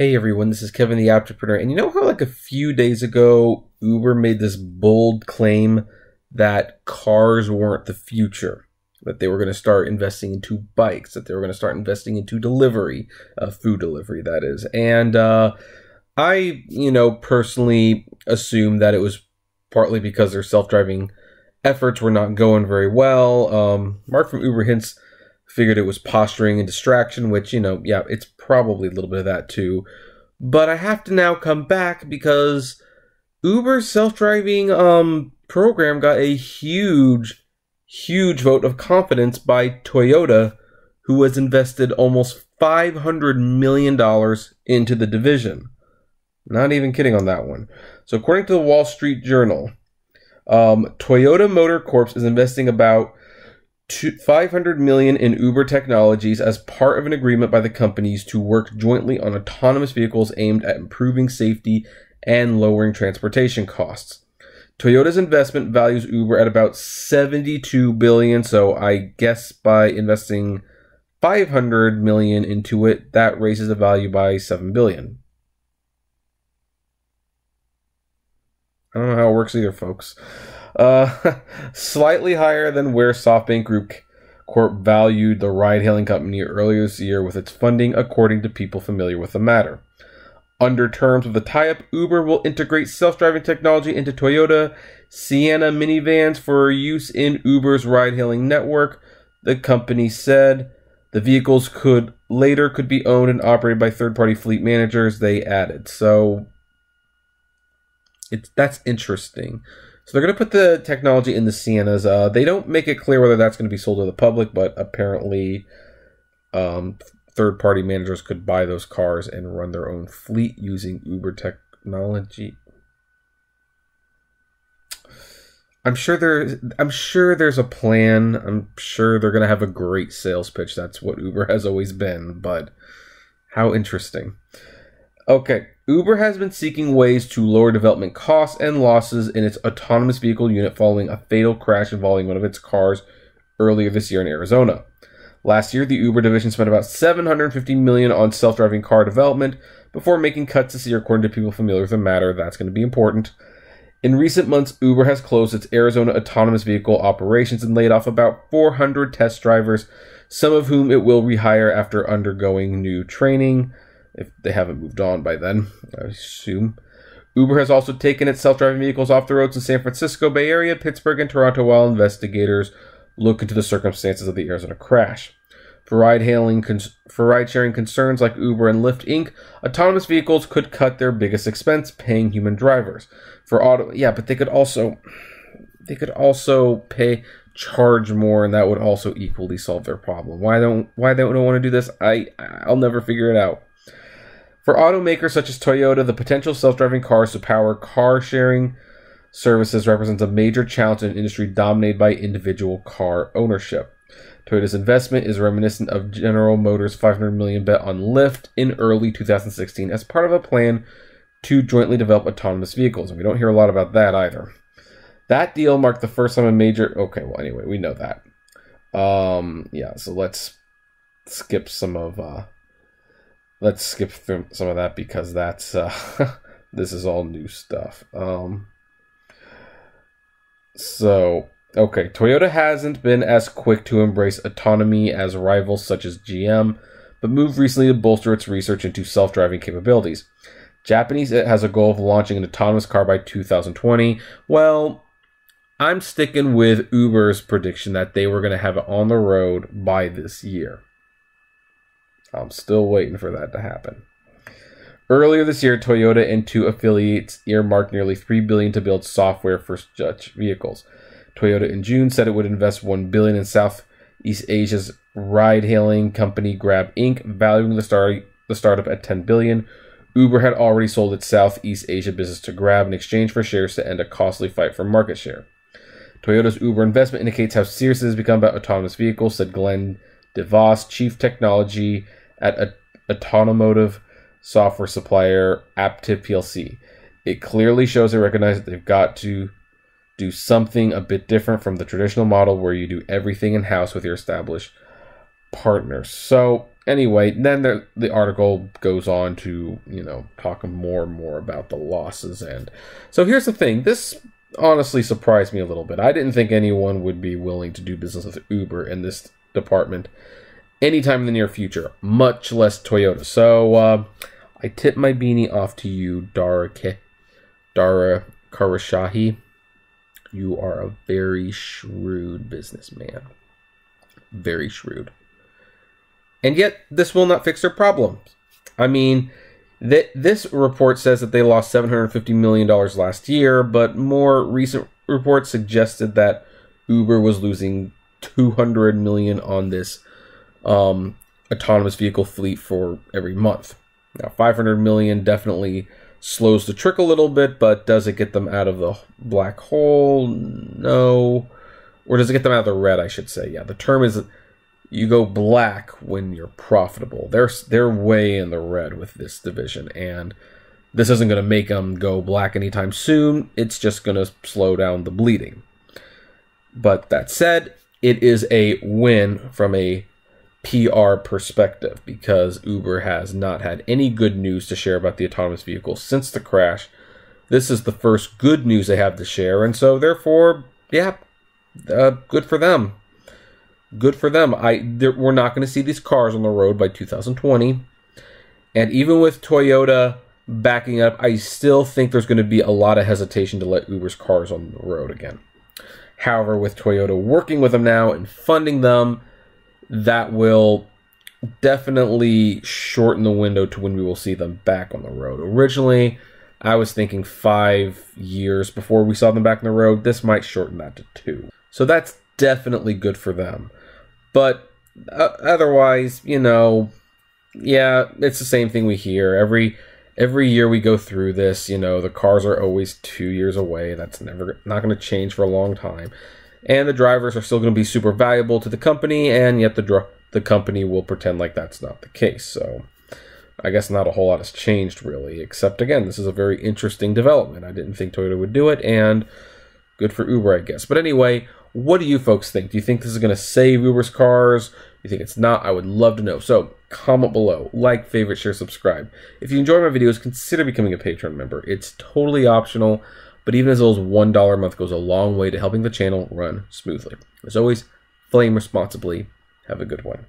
Hey everyone, this is Kevin the Apptrepreneur, and you know how like a few days ago Uber made this bold claim that cars weren't the future, that they were going to start investing into bikes, that they were going to start investing into delivery, food delivery that is, and I, personally assume that it was partly because their self-driving efforts were not going very well. Mark from Uber Hints figured it was posturing and distraction, which, yeah, it's probably a little bit of that too. But I have to now come back because Uber's self-driving program got a huge vote of confidence by Toyota, who has invested almost $500 million into the division. Not even kidding on that one. So according to the Wall Street Journal, Toyota Motor Corp is investing about $500 million in Uber Technologies as part of an agreement by the companies to work jointly on autonomous vehicles aimed at improving safety and lowering transportation costs. Toyota's investment values Uber at about $72 billion, so I guess by investing $500 million into it, that raises the value by $7 billion. I don't know how it works either, folks. Slightly higher than where SoftBank Group Corp valued the ride-hailing company earlier this year with its funding, according to people familiar with the matter. Under terms of the tie-up, Uber will integrate self-driving technology into Toyota Sienna minivans for use in Uber's ride-hailing network, the company said. The vehicles could be owned and operated by third-party fleet managers, they added. So that's interesting. So they're going to put the technology in the Siennas. They don't make it clear whether that's going to be sold to the public, but apparently third-party managers could buy those cars and run their own fleet using Uber technology. I'm sure there's a plan. I'm sure they're going to have a great sales pitch. That's what Uber has always been, but how interesting. Okay, Uber has been seeking ways to lower development costs and losses in its autonomous vehicle unit following a fatal crash involving one of its cars earlier this year in Arizona. Last year, the Uber division spent about $750 million on self-driving car development before making cuts this year, according to people familiar with the matter. That's going to be important. In recent months, Uber has closed its Arizona autonomous vehicle operations and laid off about 400 test drivers, some of whom it will rehire after undergoing new training. If they haven't moved on by then, I assume. Uber has also taken its self-driving vehicles off the roads in San Francisco Bay Area, Pittsburgh, and Toronto while investigators look into the circumstances of the Arizona crash. For ride-sharing concerns like Uber and Lyft Inc., autonomous vehicles could cut their biggest expense, paying human drivers. But they could also charge more, and that would also equally solve their problem. Why don't want to do this? I'll never figure it out. For automakers such as Toyota, the potential self-driving cars to power car-sharing services represents a major challenge in an industry dominated by individual car ownership. Toyota's investment is reminiscent of General Motors' $500 million bet on Lyft in early 2016 as part of a plan to jointly develop autonomous vehicles, and we don't hear a lot about that either. That deal marked the first time a major... Okay, well, anyway, we know that. So let's skip some of... Let's skip through some of that because that's this is all new stuff. Toyota hasn't been as quick to embrace autonomy as rivals such as GM, but moved recently to bolster its research into self-driving capabilities. Japanese It has a goal of launching an autonomous car by 2020. Well, I'm sticking with Uber's prediction that they were going to have it on the road by this year. I'm still waiting for that to happen. Earlier this year, Toyota and two affiliates earmarked nearly $3 billion to build software for such vehicles. Toyota in June said it would invest $1 billion in Southeast Asia's ride-hailing company Grab Inc., valuing the startup at $10 billion. Uber had already sold its Southeast Asia business to Grab in exchange for shares to end a costly fight for market share. Toyota's Uber investment indicates how serious it has become about autonomous vehicles, said Glenn DeVos, chief technology at automotive software supplier Aptiv plc. It clearly shows they recognize that they've got to do something a bit different from the traditional model where you do everything in-house with your established partners. So anyway, then the article goes on to, talk more and more about the losses. And so here's the thing. This honestly surprised me a little bit. I didn't think anyone would be willing to do business with Uber in this department anytime in the near future, much less Toyota. So I tip my beanie off to you, Dara Karashahi. You are a very shrewd businessman. Very shrewd. And yet, this will not fix their problems. I mean, this report says that they lost $750 million last year, but more recent reports suggested that Uber was losing $200 million on this autonomous vehicle fleet for every month. Now, $500 million definitely slows the trick a little bit, but does it get them out of the black hole? No. Or does it get them out of the red, I should say. Yeah, the term is you go black when you're profitable. They're way in the red with this division, and this isn't going to make them go black anytime soon. It's just going to slow down the bleeding. But that said, it is a win from a PR perspective, because Uber has not had any good news to share about the autonomous vehicle since the crash. This is the first good news they have to share, and so therefore, yeah, good for them. Good for them. We're not going to see these cars on the road by 2020, and even with Toyota backing up, I still think there's going to be a lot of hesitation to let Uber's cars on the road again. However, with Toyota working with them now and funding them, that will definitely shorten the window to when we will see them back on the road. Originally, I was thinking 5 years before we saw them back on the road. This might shorten that to 2. So that's definitely good for them. But otherwise, yeah, it's the same thing we hear. Every year we go through this, the cars are always 2 years away. That's not going to change for a long time. And the drivers are still going to be super valuable to the company, and yet the company will pretend like that's not the case. So I guess not a whole lot has changed, really, except, again, this is a very interesting development. I didn't think Toyota would do it, and good for Uber, I guess. But anyway, what do you folks think? Do you think this is going to save Uber's cars? Do you think it's not? I would love to know. So comment below, like, favorite, share, subscribe. If you enjoy my videos, consider becoming a Patreon member. It's totally optional, but even as little as $1 a month goes a long way to helping the channel run smoothly. As always, flame responsibly. Have a good one.